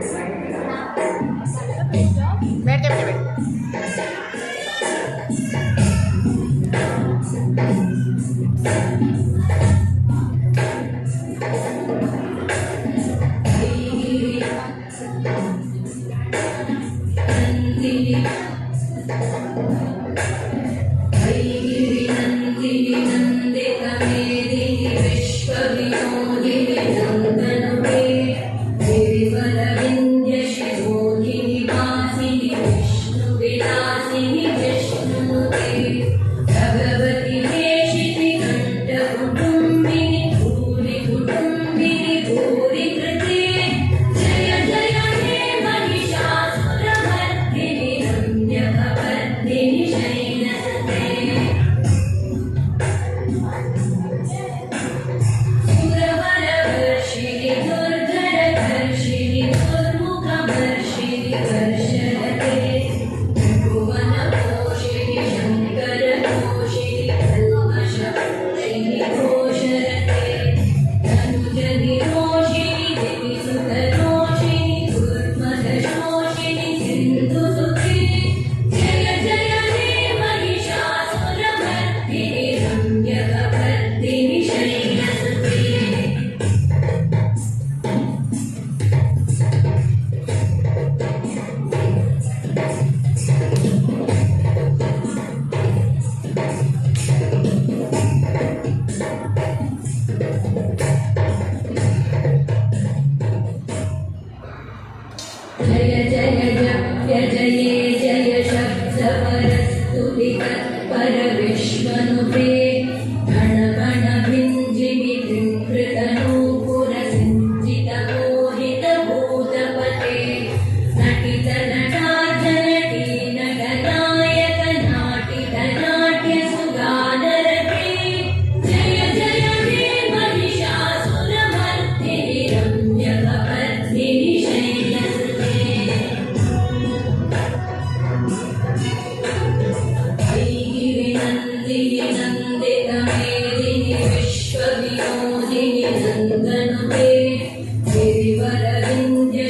बैठ जा बैठ जय जय जय जय जय शब्द परस्तुति तत्पर विश्वनुते गण गण भिञ्जिमि कृतनूपुर सिञ्चित मोहित भूतपते नटित नटार्ज नटी नटनायक नाटित नाट्य सुगानरते जय जय हे महिषासुरमर्दिनि रम्यकपर्दिनि शैलसुते नन्दितमेदिनि विश्वविनोदिनि नन्दनुते गिरिवरविन्द्य